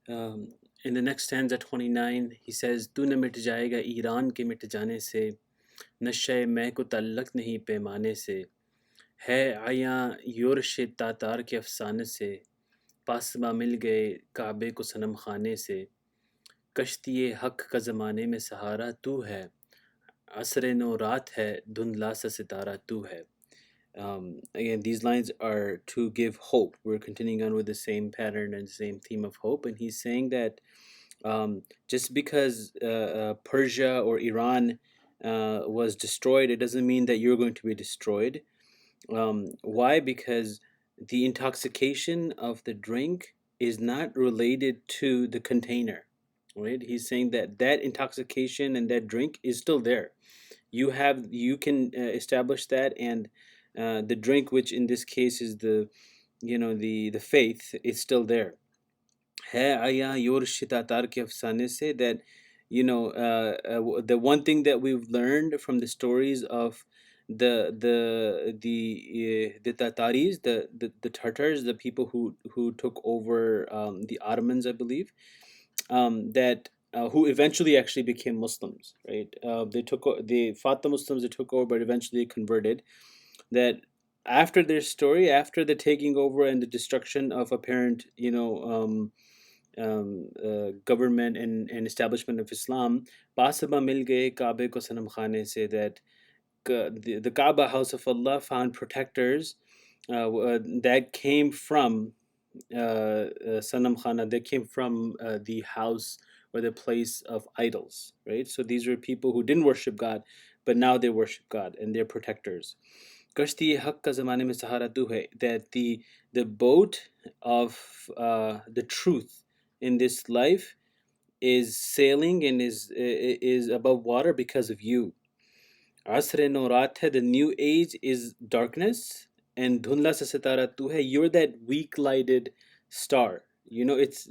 Um, in the next stanza 29, he says, तू न मिट जाएगा ईरान के मिट जाने से, नशे मैं को तल्लक नहीं पैमाने से, है आया योरश तातार के अफसाने से, पासबा मिल गए काबे को सनम खाने से, कश्ती हक का ज़माने में सहारा तू है, असर नो रात है धुंधला सा सितारा तू है. Again, these lines are to give hope. We're continuing on with the same pattern and same theme of hope. And he's saying that just because Persia or Iran was destroyed, it doesn't mean that you're going to be destroyed. Why? Because the intoxication of the drink is not related to the container, right? He's saying that that intoxication and that drink is still there. You can establish that, and the drink, which in this case is the the faith, is still there. है आया your शितातार के अफसाने से, that the one thing that we've learned from the stories of the Tataris, the Tartars, the people who took over the Ottomans, I believe, that who eventually actually became Muslims, right? They fought the Muslims, they took over, but eventually converted. That after their story, after the taking over and the destruction of apparent, government and establishment of Islam, Basaba mil gaye Kabe ko sanam khane, say that the Kaaba, house of Allah, found protectors that came from Sanam Khana, that came from the house or the place of idols, right? So these were people who didn't worship God, but now they worship God and they're protectors. Kashti haq ka zamane mein sahara tu hai, that the boat of the truth in this life is sailing and is above water because of you. Asr no raat hai, the new age is darkness, and dhundla sa sitara tu hai, you're that weak lighted star. It's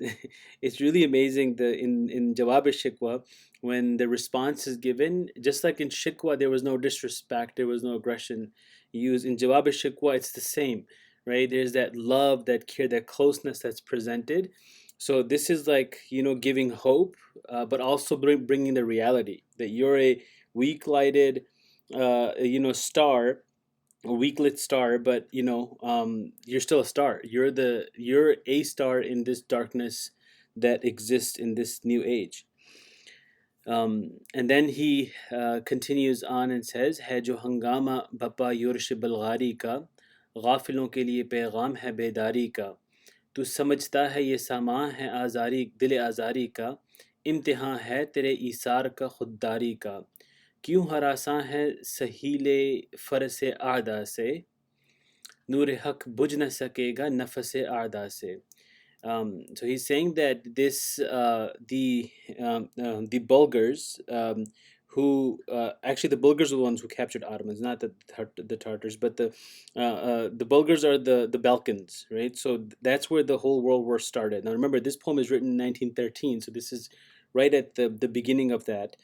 it's really amazing, the in Jawab Shikwa, when the response is given, just like in Shikwa there was no disrespect, there was no aggression used. In Jawab Shikwa it's the same, right? There's that love, that care, that closeness that's presented. So this is like, giving hope, but also bringing the reality that you're a weak lighted star, a weaklit star, but you're still a star. You're a star in this darkness that exists in this new age. And then he continues on and says, है जो हंगामा बपा युर्श बलगारी का, गाफिलों के लिए पैगाम है बेदारी का, तू समझता है ये सामान है आज़ारी दिल आज़ारी का, इम्तिहान है तेरे ईसार का खुददारी का, क्यों हरासां है सहीले फरस आदा से, नूर हक बुझ न सकेगा नफस आदा से. So he's saying that the Bulgars, who actually the Bulgars are the ones who captured Ottomans, not the Tartars, but the Bulgars are the Balkans, right? So that's where the whole World War started. Now remember, this poem is written in 1913, so this is right at the beginning of that.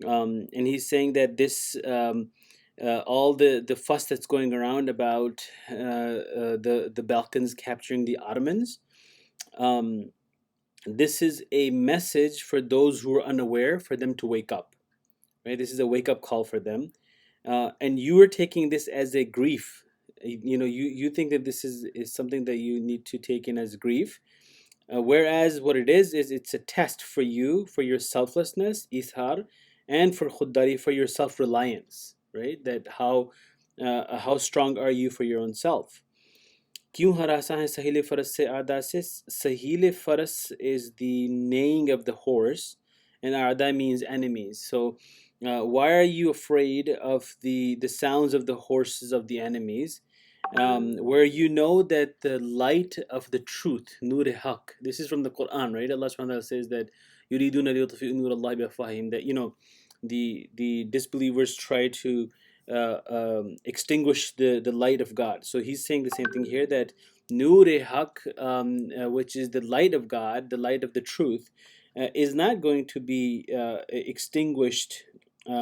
And he's saying that this all the fuss that's going around about the Balkans capturing the Ottomans, um, this is a message for those who are unaware, for them to wake up, right? This is a wake up call for them, and you are taking this as a grief. You think that this is something that you need to take in as grief, whereas what it is it's a test for you, for your selflessness, ithar, and for khuddari, for your self-reliance, right? That how strong are you for your own self. क्यों हरासा है सहीले फरस से आदा से. Sahile faras is the neighing of the horse, and arda means enemies. So why are you afraid of the sounds of the horses of the enemies, where you know that the light of the truth, nur haq, this is from the Quran, right? Allah subhanahu wa ta'ala says that yuriduna liyutfi'u nur Allah bi afwahihim, that the disbelievers try to extinguish the light of God. So he's saying the same thing here, that nur haq, which is the light of God, the light of the truth, is not going to be extinguished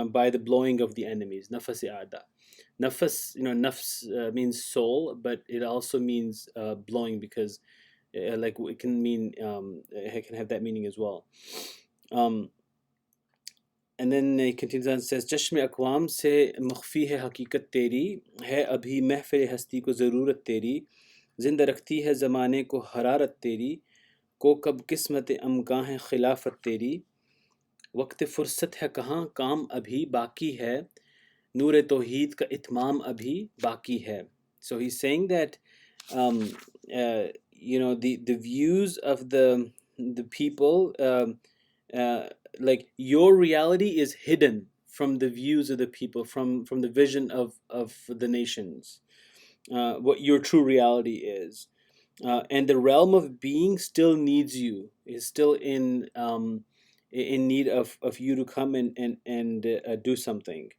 by the blowing of the enemies. Nafas ada. Nafas, nafs means soul, but it also means blowing, because like it can mean it can have that meaning as well. um, and then it continues on and says चश्मे अक़वाम से मख्फी है हकीकत तेरी है अभी महफ़िल हस्ती को ज़रूरत तेरी जिंदा रखती है ज़माने को हरारत तेरी को कब किस्मत अमगाह है खिलाफत तेरी वक्त फुर्सत है कहाँ काम अभी बाकी है नूर तौहीद का इत्माम अभी बाकी है. So he's saying that um, the views of the people, like your reality is hidden from the views of the people, from the vision of the nations, what your true reality is. And the realm of being still needs you, is still in need of you to come and do something.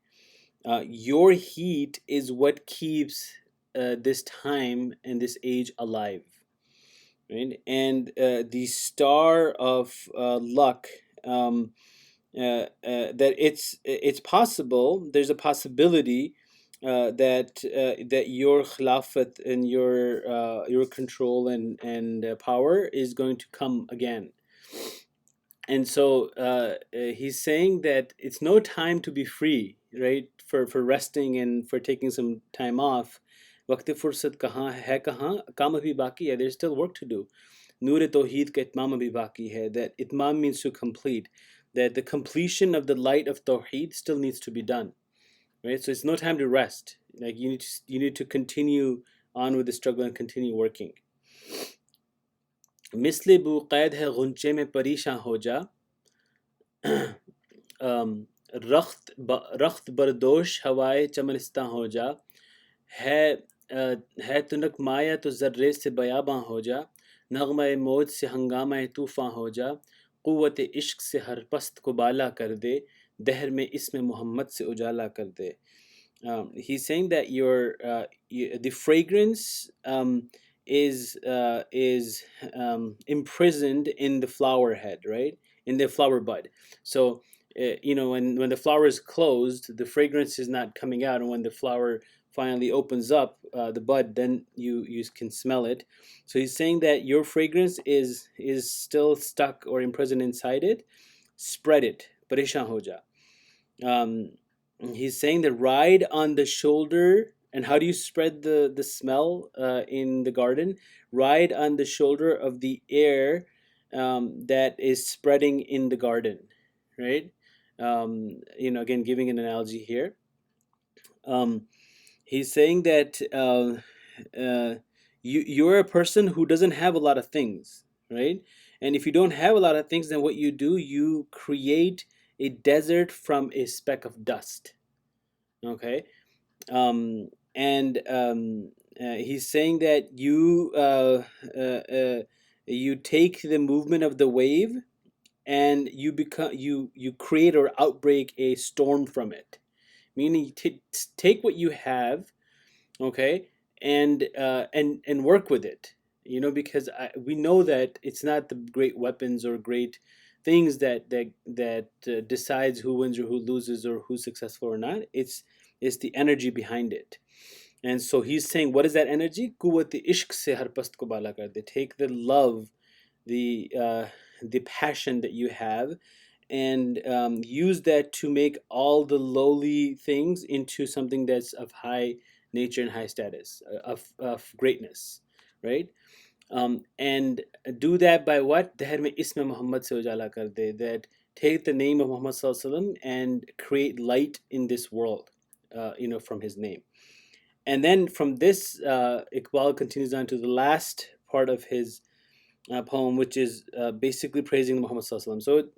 Your heat is what keeps this time and this age alive, right? And the star of luck, that it's possible. There's a possibility that your khilafat and your control and power is going to come again. And so he's saying that it's no time to be free, right? For resting and for taking some time off. वक्त फुर्सत कहाँ है कहाँ काम अभी बाकी है. There's still work to do. नूर तौहीद का इत्माम अभी बाकी है. That itmam means to complete. That the completion of the light of tawheed still needs to be done, right? So it's no time to rest. Like you need to continue on with the struggle and continue working. मिस्ले बुक़ैद है गुंचे में परेशान हो जा. रख्त बरदोश हवाए चमनिस्तां हो जा. है तुनक माया तो ज़र्रे से बयाबां हो जा. नग़्मा मौत से हंगामा तूफ़ां हो जा. क़ुव्वत इश्क से हर पस्त को बाला कर दे. दहर में इसमें मोहम्मद से उजाला कर दे. He's saying that the fragrance is imprisoned in the flower head, right? In the flower bud. So when the flower is closed, the fragrance is not coming out, and when the flower finally opens up the bud, then you can smell it. So he's saying that your fragrance is still stuck or imprisoned inside it. Spread it. Pareshan ho ja. He's saying that ride on the shoulder. And how do you spread the smell in the garden? Ride on the shoulder of the air that is spreading in the garden, right? Again, giving an analogy here. He's saying that you're a person who doesn't have a lot of things, right? And if you don't have a lot of things, then what you do, you create a desert from a speck of dust. Okay, and he's saying that you take the movement of the wave, and you create or outbreak a storm from it. Meaning, take what you have, okay, and work with it. Because we know that it's not the great weapons or great things that decides who wins or who loses or who's successful or not. It's the energy behind it. And so he's saying, what is that energy? Quwwat ishq se har past ko bala kar de. Take the love, the passion that you have, and use that to make all the lowly things into something that's of high nature and high status, of greatness, right? And do that by what? Dahar mein isme Muhammad se ujala kar de. That take the name of Muhammad sallallahu alaihi wasallam and create light in this world, from his name. And then from this, Iqbal continues on to the last part of his poem, which is basically praising Muhammad sallallahu alaihi wasallam. So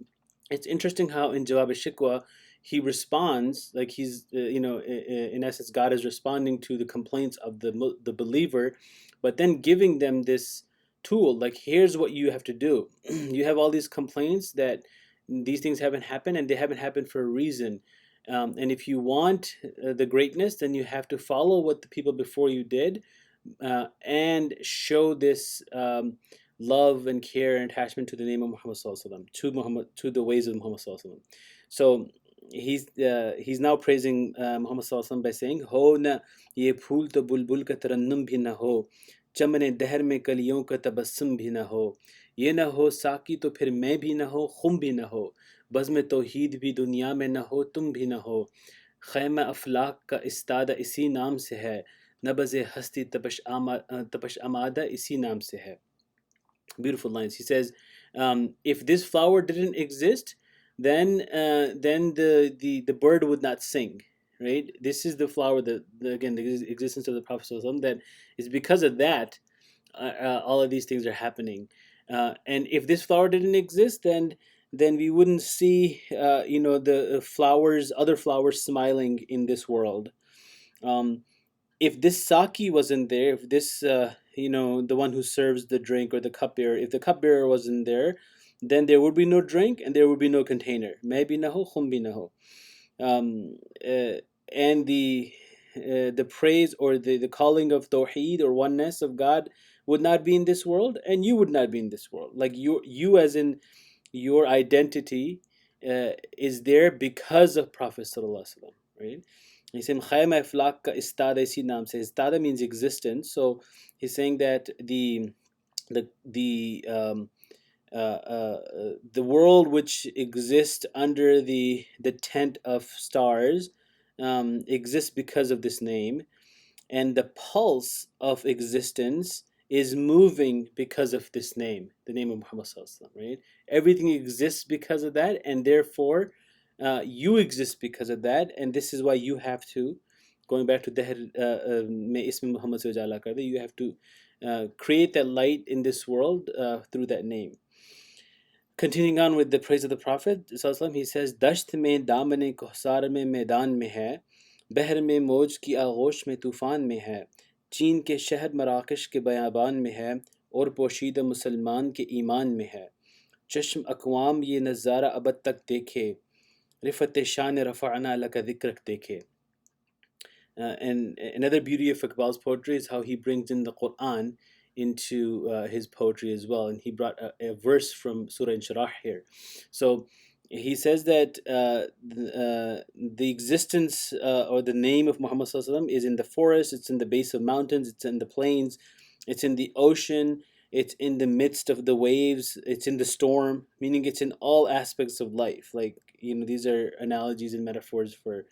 it's interesting how in Jawab Shikwa he responds like he's in essence God is responding to the complaints of the believer, but then giving them this tool, like, here's what you have to do. You have all these complaints that these things haven't happened, and they haven't happened for a reason. And if you want the greatness, then you have to follow what the people before you did, and show this love and care and attachment to the name of Muhammad sallallahu alaihi wasallam, to the ways of Muhammad sallallahu alaihi wasallam. So he's now praising Muhammad sallallahu alaihi wasallam by saying, "Ho na ye phool to bulbul ka tarannum bhi na ho, चमन दहर में कलियों का तबस्सुम भी न हो, ये न हो साकी तो फिर मैं भी न हो, खुम भी न हो, बज़्म तौहीद भी दुनिया में न हो, तुम भी न हो, खैमा अफलाक का इस्तादा इसी नाम से है, नबज़ हस्ती तपश आमादा इसी नाम से है. Beautiful lines. He says, if this flower didn't exist, then the bird would not sing. Right. This is the flower that again the existence of the Prophet ﷺ, that is because of that all of these things are happening. And if this flower didn't exist, then we wouldn't see the flowers, other flowers smiling in this world. Um, if this saki wasn't there, if this the one who serves the drink, or the cupbearer, if the cupbearer wasn't there, then there would be no drink and there would be no container. Maybe naho, khumbi naho. um, uh, and the praise, or the calling of tawheed, or oneness of God, would not be in this world, and you would not be in this world. Like you as in your identity is there because of Prophet Sallallahu Alaihi Wasallam, right? He said, "Khayma iflaq ka istada isi naam se." Istada means existence. So he's saying that the world which exists under the tent of stars exists because of this name, and the pulse of existence is moving because of this name, the name of Muhammad Sallallahu Alaihi Wasallam, right? Everything exists because of that, and therefore you exist because of that, and this is why you have to, going back to Dahr Mein Ism Muhammad Se Ujala Kar De, you have to create that light in this world through that name. Continuing on with the praise of the Prophet Sallallahu Alaihi Wasallam, he says, Dasht mein damane kohsar mein मैदान में है, बहर में मौज की आगोश में तूफ़ान में है, चीन के शहर मराकश के बयाबान में है, और पोशीदा मुसलमान के ईमान में है, चश्म अक़वाम ये नज़ारा अबद तक देखे, रिफ़त शान रफ़अना लका ज़िक्रक देखे. And another beauty of Iqbal's poetry is how he brings in the Quran into his poetry as well. And he brought a verse from Surah Inshirah here. So he says that the existence or the name of Muhammad Sallallahu Alaihi Wasallam is in the forest, it's in the base of mountains, it's in the plains, it's in the ocean, it's in the midst of the waves, it's in the storm, meaning it's in all aspects of life. Like, these are analogies and metaphors for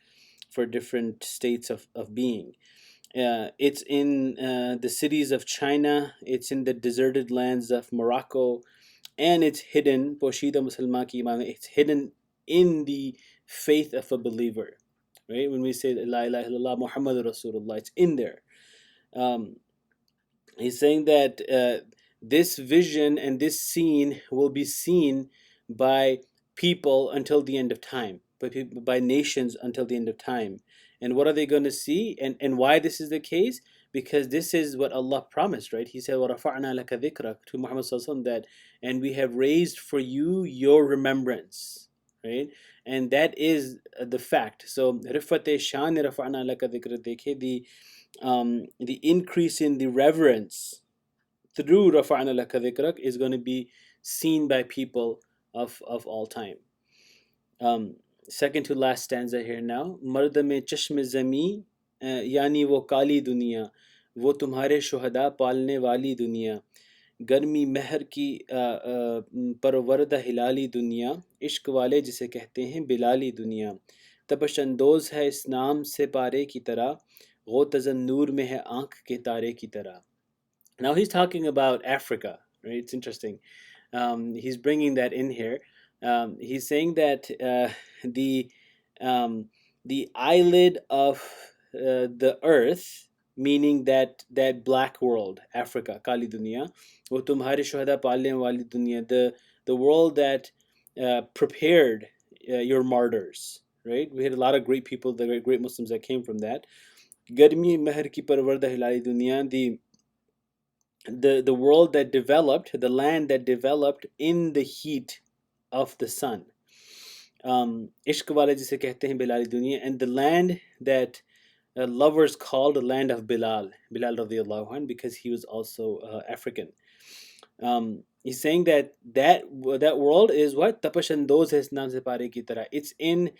different states of being. It's in the cities of China, it's in the deserted lands of Morocco, and it's hidden, Poshida Musalman ki Iman, it's hidden in the faith of a believer. Right? When we say La ilaha illallah Muhammadur Rasulullah, it's in there. He's saying that this vision and this scene will be seen by people until the end of time, by nations until the end of time. And what are they going to see? And why this is the case? Because this is what Allah promised, right? He said, وَرَفَعْنَا لَكَ ذِكْرَكَ, to Muhammad Sallallahu Alaihi Wasallam, that, and we have raised for you your remembrance, right? And that is the fact. So, رِفَّةِ شَانِ رَفَعْنَا لَكَ ذِكْرَكَ dekhe, the increase in the reverence through Rafa'na laka dhikrak is going to be seen by people of all time. Second to last stanza here now. Marda mein chashme zami, yani wo kali duniya, wo tumhare shuhada palne wali duniya, गर्मी महर की परवरदा हिलाली दुनिया, इश्क वाले जिसे कहते हैं Bilali दुनिया, तपश अंदोज़ है इस नाम से पारे की तरह, गो तज़न नूर में है आँख के तारे की तरह. Now he's talking about Africa, right? It's interesting. He's bringing that in here. He's saying that the the eyelid of the earth, meaning that black world, Africa, Kali Dunya, wo tumhare shuhada palne wali dunya, the world that prepared your martyrs, right? We had a lot of great people, the great Muslims that came from that. Garmi meher ki parwarda hilali dunya, the world that developed, the land that developed in the heat of the sun. Ishq wale jise kehte hain Bilali Dunya, and the land that lovers call the land of Bilal radiyallahu anh, because he was also African. He's saying that world is what? Tapash andoz hai is naam se pare ki tarah. It's in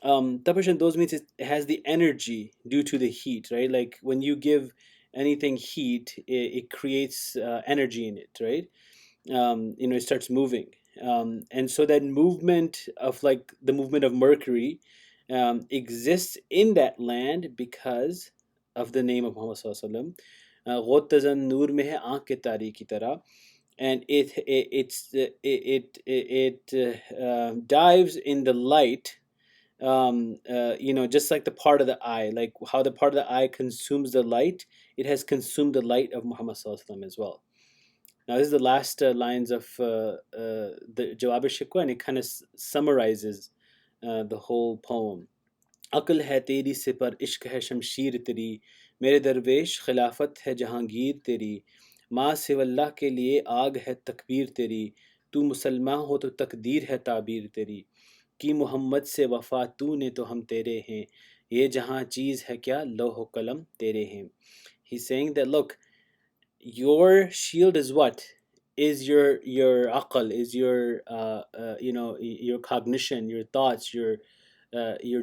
tapash andoz means it has the energy due to the heat, right? Like when you give anything heat, it creates energy in it, right? It starts moving. And so that movement of, like, the movement of Mercury exists in that land because of the name of Muhammad Sallallahu Alaihi Wasallam. "ग़ुत्तज़न नूर में है आँख के तारी की तरह," and it dives in the light, just like the part of the eye, like how the part of the eye consumes the light. It has consumed the light of Muhammad Sallallahu Alaihi Wasallam as well. Now, this is the last lines of the Jawab Shikwa, and it kind of summarizes the whole poem. अक्ल है तेरी sipper इश्क है शमशीर तेरी मेरे दरवेश खिलाफत है जहांगीर तेरी माँ सिवल्लाह के लिए आग है तकबीर तेरी तू मुसलमान हो तो तकदीर है ताबीर तेरी कि मोहम्मद से वफा तूने तो हम तेरे हैं ये जहाँ चीज़ है क्या लौह कलम तेरे हैं. He's saying that, look, your shield is what? Is your aql, is your cognition, your thoughts, your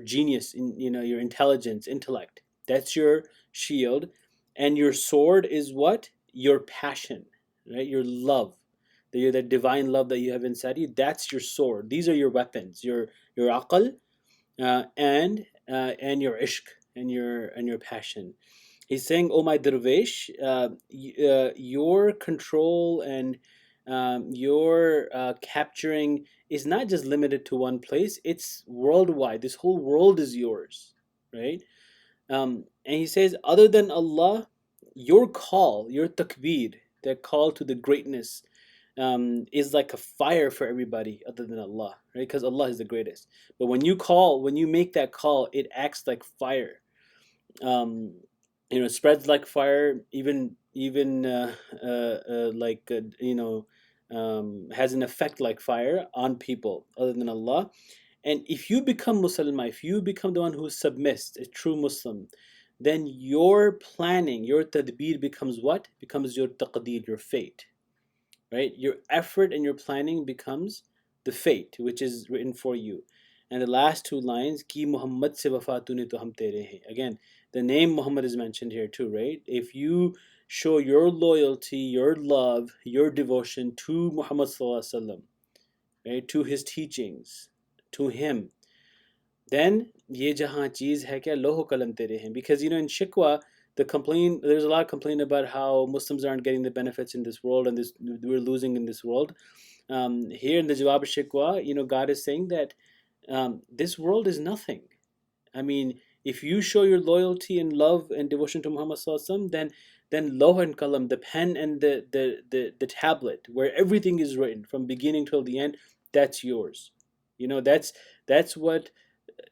genius, your intelligence, intellect. That's your shield. And your sword is what? Your passion, right? Your love, the divine love that you have inside you. That's your sword. These are your weapons. Your aql, and your ishq, and your passion. He's saying, "Oh my dervish, your control and your capturing is not just limited to one place. It's worldwide. This whole world is yours, right?" And he says, other than Allah, your call, your takbir, that call to the greatness, is like a fire for everybody other than Allah, right? Because Allah is the greatest. But when you make that call, it acts like fire. Um, spreads like fire, has an effect like fire on people other than Allah. And if you become Muslim, if you become the one who submits, a true Muslim, then your planning, your tadbir becomes what? Becomes your taqdeer, your fate, right? Your effort and your planning becomes the fate which is written for you. And the last two lines, ki Muhammad se wafa tune to hum tere hain. Again, the name Muhammad is mentioned here too, right? If you show your loyalty, your love, your devotion to Muhammad sallallahu alaihi wasallam, right, to his teachings, to him, then ye jahan cheez hai kya loho kalam tere hain. Because in Shikwa, there's a lot of complaint about how Muslims aren't getting the benefits in this world, and we're losing in this world. Here in the Jawab Shikwa, God is saying that this world is nothing. I mean, if you show your loyalty and love and devotion to Muhammad Sallallahu Alaihi Wasallam, then Loh and Kalam, the pen and the tablet, where everything is written from beginning till the end, that's yours. That's what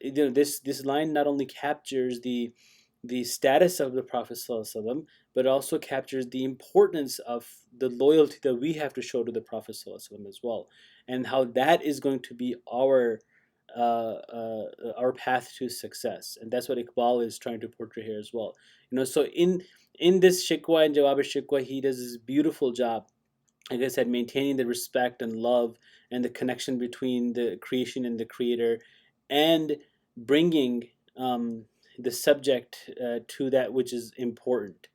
this line not only captures the status of the Prophet ﷺ, but also captures the importance of the loyalty that we have to show to the Prophet ﷺ as well, and how that is going to be our path to success. And that's what Iqbal is trying to portray here as well. So in this Shikwa and Jawab Shikwa, he does this beautiful job, like I said, maintaining the respect and love and the connection between the creation and the creator, and bringing the subject to that which is important,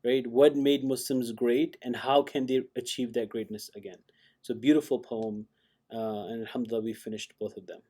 right? What made Muslims great, and how can they achieve that greatness again? So beautiful poem, and alhamdulillah, we finished both of them.